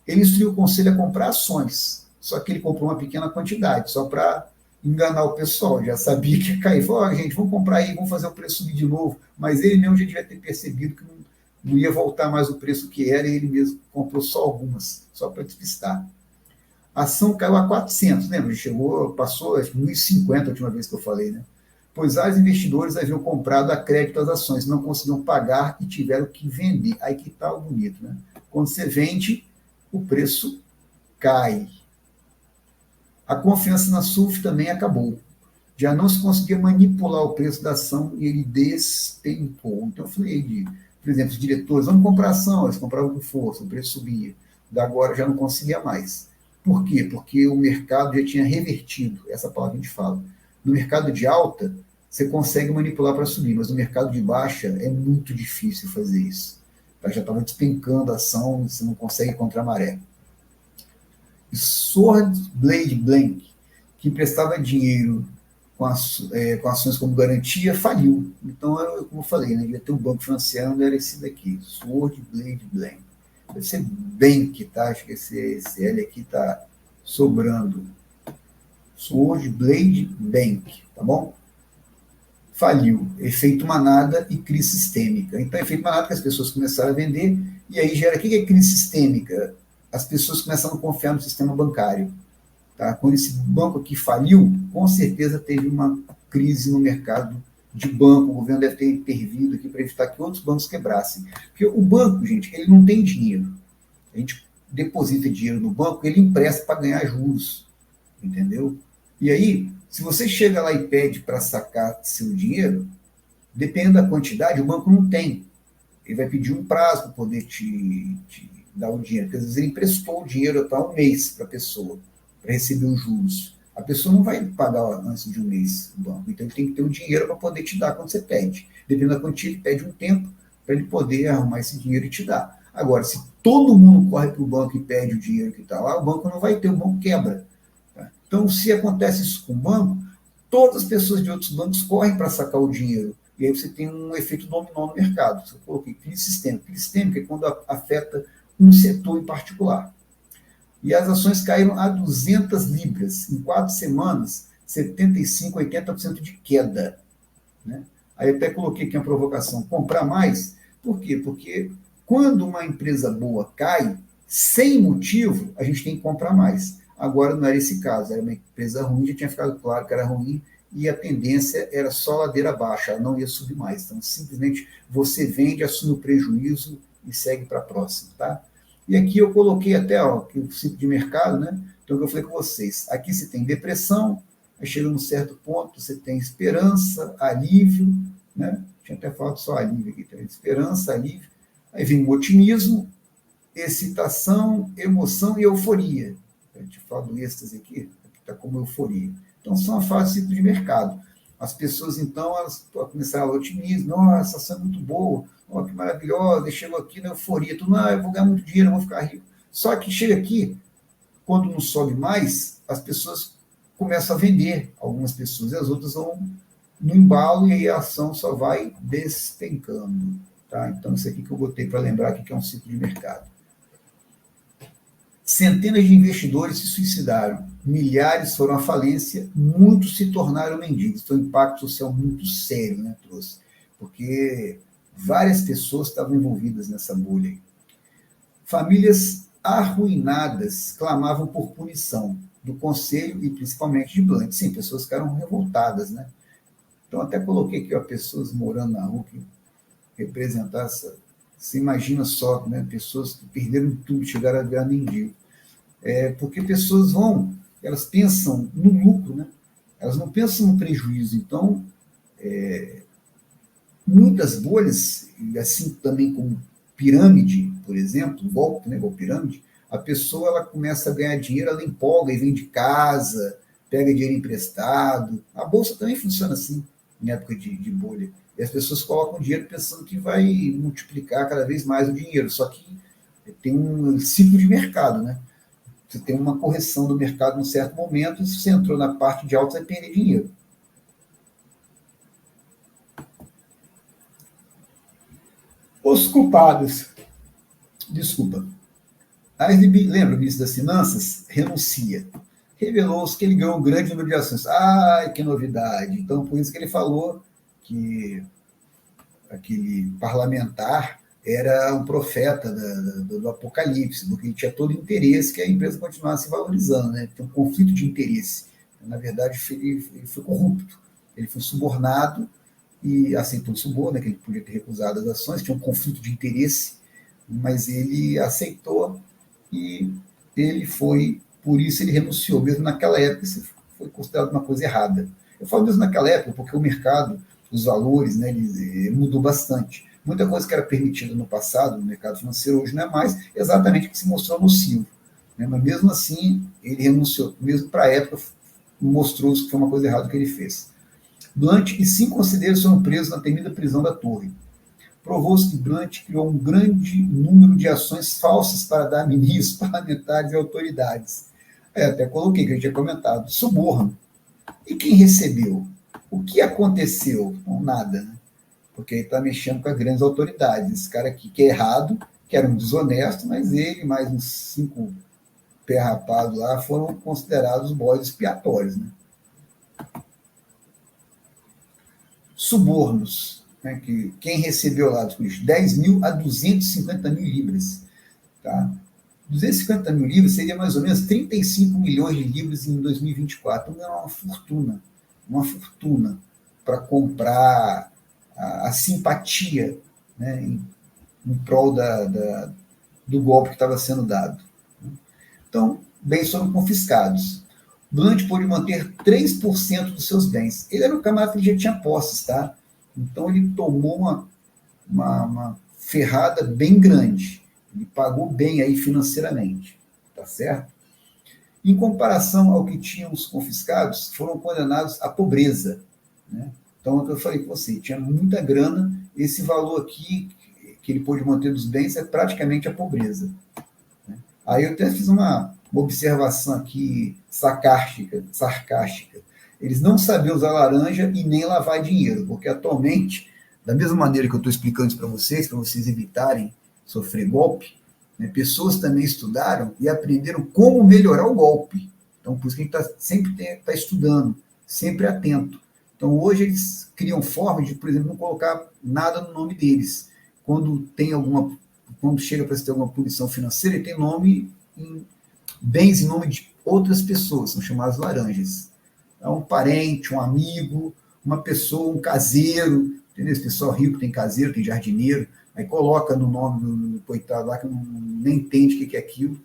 Ele instruiu o conselho a comprar ações, só que ele comprou uma pequena quantidade, só para enganar o pessoal, já sabia que ia cair. Falou, gente, vamos comprar aí, vamos fazer o preço subir de novo. Mas ele mesmo já devia ter percebido que não ia voltar mais o preço que era, e ele mesmo comprou só algumas, só para despistar. A ação caiu a 400, lembra? Passou 1.050 a última vez que eu falei, né? Pois os investidores haviam comprado a crédito as ações, não conseguiam pagar e tiveram que vender. Aí que tá o bonito, né? Quando você vende, o preço cai. A confiança na SUF também acabou. Já não se conseguia manipular o preço da ação e ele despencou. Então, eu falei por exemplo, os diretores, vamos comprar ação, eles compravam com força, o preço subia. Da agora já não conseguia mais. Por quê? Porque o mercado já tinha revertido, essa palavra que a gente fala. No mercado de alta, você consegue manipular para subir, mas no mercado de baixa é muito difícil fazer isso. Já estava despencando a ação, você não consegue contra a maré. Swordblade Blank, que emprestava dinheiro com ações como garantia, faliu. Então, como eu falei, né, devia ter um banco financeiro onde era esse daqui, Swordblade Blank. Deve ser Bank, tá? Acho que esse L aqui está sobrando. Swordblade Bank, tá bom? Faliu. Efeito manada e crise sistêmica. Então, efeito manada que as pessoas começaram a vender, e aí gera, o que é crise sistêmica? As pessoas começaram a confiar no sistema bancário. Tá? Quando esse banco aqui faliu, com certeza teve uma crise no mercado de banco, o governo deve ter intervido aqui para evitar que outros bancos quebrassem. Porque o banco, gente, ele não tem dinheiro. A gente deposita dinheiro no banco, ele empresta para ganhar juros, entendeu? E aí, se você chega lá e pede para sacar seu dinheiro, dependendo da quantidade, o banco não tem. Ele vai pedir um prazo para poder te dar o dinheiro, porque às vezes ele emprestou o dinheiro para um mês para a pessoa, para receber os juros. A pessoa não vai pagar antes de um mês o banco, então ele tem que ter o dinheiro para poder te dar quando você pede. Dependendo da quantia, ele pede um tempo para ele poder arrumar esse dinheiro e te dar. Agora, se todo mundo corre para o banco e pede o dinheiro que está lá, o banco não vai ter, o banco quebra. Tá? Então, se acontece isso com o banco, todas as pessoas de outros bancos correm para sacar o dinheiro. E aí você tem um efeito dominó no mercado. Você coloquei crise sistêmica. Crise sistêmica é quando afeta um setor em particular. E as ações caíram a 200 libras. Em 4 semanas, 75%, 80% de queda. Né? Aí até coloquei aqui uma provocação. Comprar mais? Por quê? Porque quando uma empresa boa cai, sem motivo, a gente tem que comprar mais. Agora não era esse caso. Era uma empresa ruim, já tinha ficado claro que era ruim, e a tendência era só ladeira abaixo, ela não ia subir mais. Então, simplesmente, você vende, assume o prejuízo e segue para a próxima, tá? E aqui eu coloquei até o ciclo de mercado, né? Então, o que eu falei com vocês. Aqui você tem depressão, aí chega num certo ponto, você tem esperança, alívio, né? Tinha até falado só alívio aqui, tem esperança, alívio. Aí vem o otimismo, excitação, emoção e euforia. A gente fala do êxtase aqui está como euforia. Então, são a fase de ciclo de mercado. As pessoas, então, elas começaram a otimismo, nossa, essa ação é muito boa, oh, que maravilhosa, chegou aqui na euforia, tudo, eu vou ganhar muito dinheiro, eu vou ficar rico. Só que chega aqui, quando não sobe mais, as pessoas começam a vender, algumas pessoas, e as outras vão no embalo, e aí a ação só vai despencando. Tá? Então, isso aqui que eu botei para lembrar que é um ciclo de mercado. Centenas de investidores se suicidaram, milhares foram à falência, muitos se tornaram mendigos. Foi um impacto social muito sério, né, trouxe, porque várias pessoas estavam envolvidas nessa bolha. Famílias arruinadas clamavam por punição do conselho e principalmente de Blunt. Sim, pessoas ficaram revoltadas, né? Então, até coloquei aqui, ó, pessoas morando na rua que representar essa. Você imagina só, né? Pessoas que perderam tudo, chegaram a virar mendigo. Porque pessoas elas pensam no lucro, né? Elas não pensam no prejuízo. Então, muitas bolhas, assim também como pirâmide, por exemplo, golpe, né? Golpe pirâmide, a pessoa ela começa a ganhar dinheiro, ela empolga e vende casa, pega dinheiro emprestado. A bolsa também funciona assim, em época de bolha. E as pessoas colocam dinheiro pensando que vai multiplicar cada vez mais o dinheiro, só que tem um ciclo de mercado, né? Você tem uma correção do mercado em um certo momento, e se você entrou na parte de alta, você vai perder dinheiro. Os culpados. Desculpa. Lembra, o ministro das Finanças renuncia. Revelou-se que ele ganhou um grande número de ações. Ai, que novidade. Então, por isso que ele falou que aquele parlamentar era um profeta do Apocalipse, porque ele tinha todo o interesse que a empresa continuasse valorizando, né? Tem um conflito de interesse. Na verdade, ele foi corrupto. Ele foi subornado e aceitou o suborno, né, que ele podia ter recusado as ações, tinha um conflito de interesse, mas ele aceitou e ele foi, por isso ele renunciou, mesmo naquela época isso foi considerado uma coisa errada. Eu falo mesmo naquela época porque o mercado, os valores, né, ele mudou bastante. Muita coisa que era permitida no passado, no mercado financeiro, hoje não é mais, exatamente o que se mostrou nocivo. Né? Mas mesmo assim, ele renunciou, mesmo para a época, mostrou-se que foi uma coisa errada que ele fez. Blunt e 5 conselheiros foram presos na temida prisão da Torre. Provou-se que Blunt criou um grande número de ações falsas para dar a ministros, parlamentares e autoridades. Até coloquei, que a gente tinha comentado, suborno. E quem recebeu? O que aconteceu? Não, nada, né? Porque ele está mexendo com as grandes autoridades. Esse cara aqui, que é errado, que era um desonesto, mas ele, mais uns 5 pé rapados lá, foram considerados bodes expiatórios, né? Subornos, né, que quem recebeu lá dos 10 mil a 250 mil libras. Tá? 250 mil libras seria mais ou menos 35 milhões de libras em 2024. Não é uma fortuna para comprar a simpatia, né, em prol do golpe que estava sendo dado. Então, bens foram confiscados. Blunt pôde manter 3% dos seus bens. Ele era um camarada que já tinha posses, tá? Então ele tomou uma ferrada bem grande. Ele pagou bem aí financeiramente, tá certo? Em comparação ao que tinham os confiscados, foram condenados à pobreza, né? Então, o que eu falei com você, tinha muita grana, esse valor aqui que ele pôde manter dos bens é praticamente a pobreza. Né? Aí eu até fiz uma observação aqui sarcástica. Eles não sabiam usar laranja e nem lavar dinheiro, porque atualmente, da mesma maneira que eu estou explicando isso para vocês evitarem sofrer golpe, né, pessoas também estudaram e aprenderam como melhorar o golpe. Então, por isso que a gente sempre está estudando, sempre atento. Então, hoje eles criam formas de, por exemplo, não colocar nada no nome deles. Quando chega para ter alguma punição financeira, ele tem nome bens em nome de outras pessoas, são chamadas laranjas. Então, um parente, um amigo, uma pessoa, um caseiro, entendeu? Esse pessoal rico tem caseiro, tem jardineiro, aí coloca no nome do coitado lá que nem entende o que é aquilo,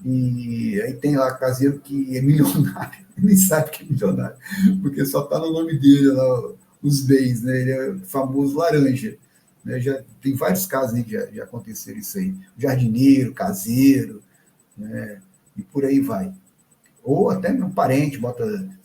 e aí tem lá caseiro que é milionário, nem sabe que é milionário, porque só está no nome dele lá os bens, né? Ele é o famoso laranja. Né? Já tem vários casos aí de acontecer isso aí. Jardineiro, caseiro, né? E por aí vai. Ou até um parente,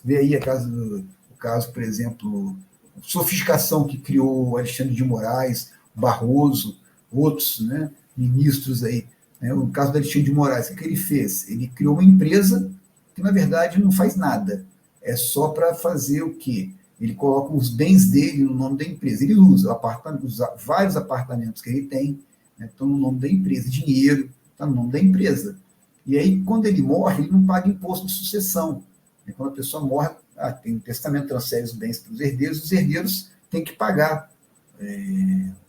vê aí o caso, por exemplo, sofisticação que criou Alexandre de Moraes, Barroso, outros, né, ministros aí. Né? O caso do Alexandre de Moraes, o que ele fez? Ele criou uma empresa que, na verdade, não faz nada. É só para fazer o quê? Ele coloca os bens dele no nome da empresa. Ele usa vários apartamentos que ele tem, né, estão no nome da empresa. Dinheiro está no nome da empresa. E aí, quando ele morre, ele não paga imposto de sucessão. E quando a pessoa morre, tem um testamento, transfere os bens para os herdeiros têm que pagar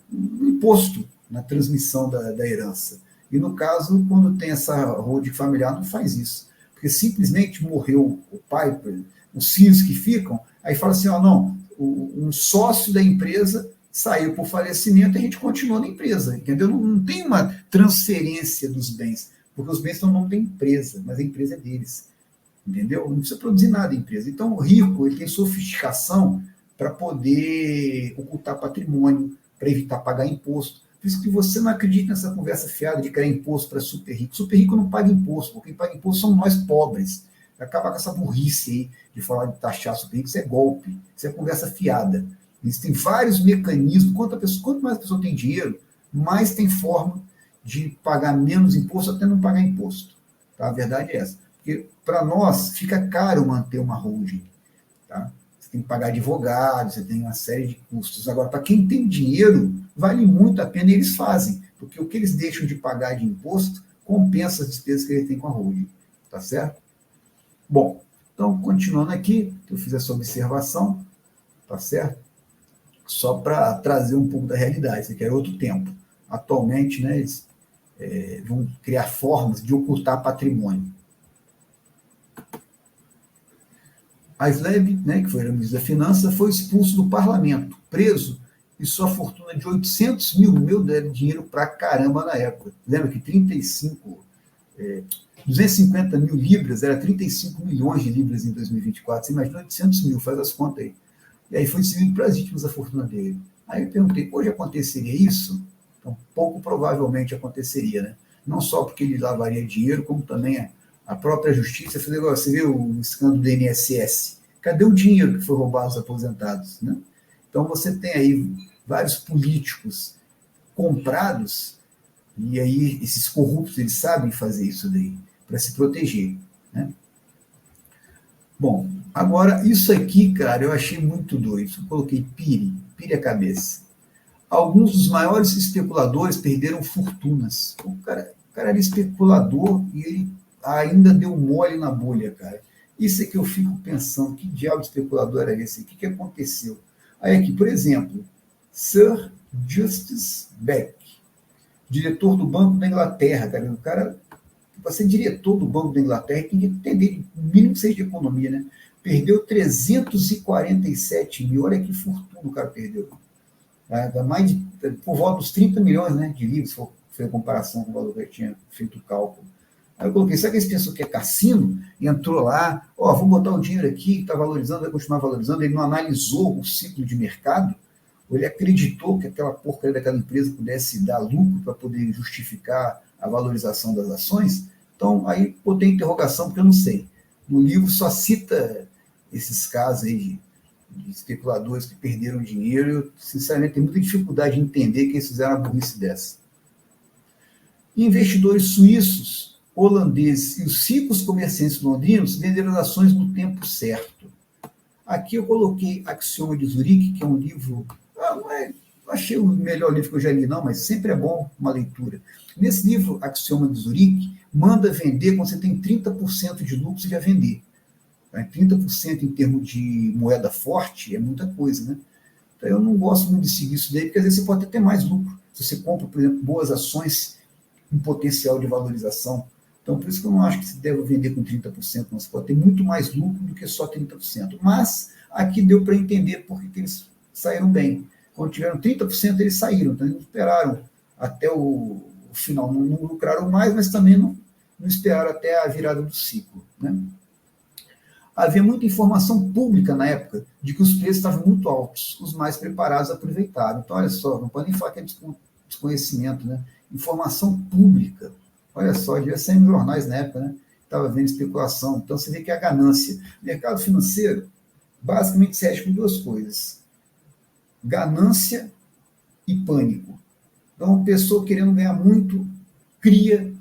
um imposto na transmissão da herança. E no caso, quando tem essa holding familiar, não faz isso. Porque simplesmente morreu o pai, os filhos que ficam, aí fala assim, não, um sócio da empresa saiu por falecimento e a gente continua na empresa, entendeu? Não tem uma transferência dos bens, porque os bens estão no nome da empresa, mas a empresa é deles, entendeu? Não precisa produzir nada a empresa. Então, o rico, ele tem sofisticação para poder ocultar patrimônio, para evitar pagar imposto. Por isso que você não acredita nessa conversa fiada de criar imposto para super rico. Super rico não paga imposto, porque quem paga imposto são nós pobres. Acabar com essa burrice aí de falar de taxar super rico, isso é golpe, isso é conversa fiada. Existem vários mecanismos. Quanto mais a pessoa tem dinheiro, mais tem forma de pagar menos imposto até não pagar imposto. Tá? A verdade é essa. Porque para nós fica caro manter uma holding. Tá? Você tem que pagar advogado, você tem uma série de custos. Agora, para quem tem dinheiro, vale muito a pena e eles fazem, porque o que eles deixam de pagar de imposto compensa as despesas que eles têm com a holding. Tá certo? Bom, então, continuando aqui, eu fiz essa observação, tá certo? Só para trazer um pouco da realidade, isso aqui era outro tempo. Atualmente, né, eles vão criar formas de ocultar patrimônio. A Sleb, né, que foi o ministro da Finanças, foi expulso do parlamento, preso, e sua fortuna de 800 mil, dinheiro pra caramba na época. Lembra que 250 mil libras, era 35 milhões de libras em 2024. Você imagina 800 mil, faz as contas aí. E aí foi distribuído para as vítimas a fortuna dele. Aí eu perguntei, hoje aconteceria isso? Então, pouco provavelmente aconteceria, né? Não só porque ele lavaria dinheiro, como também a própria justiça. Você vê o escândalo do INSS. Cadê o dinheiro que foi roubado aos aposentados, né? Então você tem aí vários políticos comprados, e aí esses corruptos, eles sabem fazer isso daí, para se proteger, né? Bom, agora isso aqui, cara, eu achei muito doido. Eu coloquei pire a cabeça. Alguns dos maiores especuladores perderam fortunas. O cara era especulador e ele ainda deu mole na bolha, cara. Isso é que eu fico pensando, que diabo de especulador era esse? O que aconteceu? Aí aqui, por exemplo, Sir Justice Beck, diretor do Banco da Inglaterra, cara. O cara, para ser diretor do Banco da Inglaterra, tem que entender, no mínimo que seja de economia, né? Perdeu 347 mil, olha que fortuna o cara perdeu. Mais por volta dos 30 milhões, né, de livros, foi a comparação com o valor que eu tinha feito o cálculo. Aí eu coloquei, será que eles pensam que é cassino? E entrou lá, vou botar o dinheiro aqui, que está valorizando, vai continuar valorizando. Ele não analisou o ciclo de mercado, ou ele acreditou que aquela porcaria daquela empresa pudesse dar lucro para poder justificar a valorização das ações. Então, aí botei interrogação, porque eu não sei. No livro só cita esses casos aí de especuladores que perderam dinheiro. Eu, sinceramente, tenho muita dificuldade de entender que eles fizeram uma burrice dessa. Investidores suíços, holandeses e os ricos comerciantes londrinos venderam as ações no tempo certo. Aqui eu coloquei Axioma de Zurique, que é um livro... não achei o melhor livro que eu já li, não, mas sempre é bom uma leitura. Nesse livro, Axioma de Zurique, manda vender quando você tem 30% de lucro, você já vender. 30% em termos de moeda forte é muita coisa, né? Então eu não gosto muito de seguir isso daí, porque às vezes você pode ter mais lucro. Se você compra, por exemplo, boas ações em potencial de valorização. Então, por isso que eu não acho que se deve vender com 30%, não. Você pode ter muito mais lucro do que só 30%. Mas aqui deu para entender por que eles saíram bem. Quando tiveram 30%, eles saíram. Então, eles não esperaram até o final. Não lucraram mais, mas também não esperaram até a virada do ciclo, né? Havia muita informação pública na época de que os preços estavam muito altos. Os mais preparados aproveitaram. Então, olha só, não pode nem falar que é desconhecimento, né? Informação pública. Olha só, devia sair em jornais na época, né? Estava vendo especulação. Então, você vê que a ganância. O mercado financeiro, basicamente, se rege com duas coisas: ganância e pânico. Então, uma pessoa querendo ganhar muito cria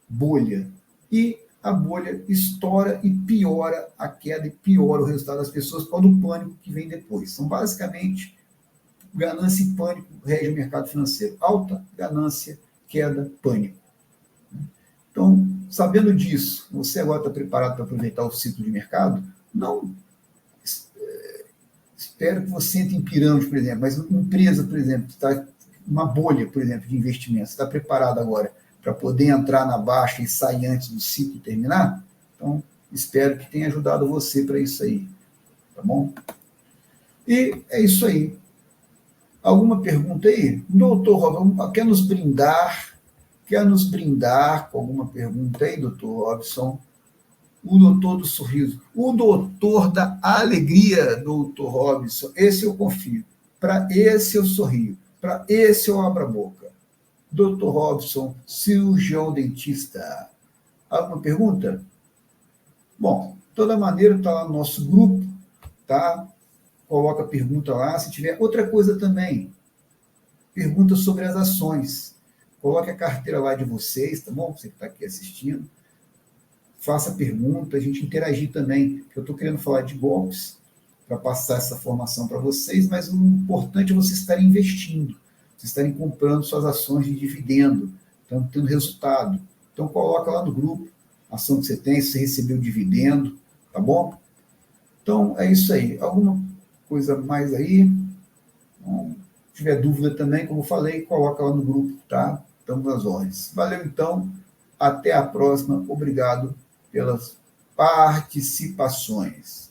bolha. E a bolha estoura e piora a queda e piora o resultado das pessoas por causa do pânico que vem depois. Então, basicamente, ganância e pânico regem o mercado financeiro. Alta ganância, queda, pânico. Então, sabendo disso, você agora está preparado para aproveitar o ciclo de mercado? Não espero que você entre em pirâmide, por exemplo, mas uma empresa, por exemplo, está uma bolha, por exemplo, de investimento, está preparado agora para poder entrar na baixa e sair antes do ciclo terminar? Então, espero que tenha ajudado você para isso aí, tá bom? E é isso aí. Alguma pergunta aí? Doutor Robson, quer nos brindar com alguma pergunta aí, doutor Robson? O doutor do sorriso, o doutor da alegria, doutor Robson, esse eu confio, para esse eu sorrio, para esse eu abro a boca. Doutor Robson, cirurgião dentista. Alguma pergunta? Bom, de toda maneira, está lá no nosso grupo, tá? Coloca a pergunta lá. Se tiver outra coisa também, pergunta sobre as ações. Coloque a carteira lá de vocês, tá bom? Você que está aqui assistindo. faça pergunta, a gente interagir também, porque eu estou querendo falar de golpes para passar essa formação para vocês, mas o importante é vocês estarem investindo, vocês estarem comprando suas ações de dividendo, estão tendo resultado. Então coloca lá no grupo a ação que você tem, se você recebeu dividendo, tá bom? Então é isso aí. Alguma coisa mais aí? Se tiver dúvida também, como eu falei, coloca lá no grupo, tá? Estamos nas ordens. Valeu então, até a próxima. Obrigado pelas participações.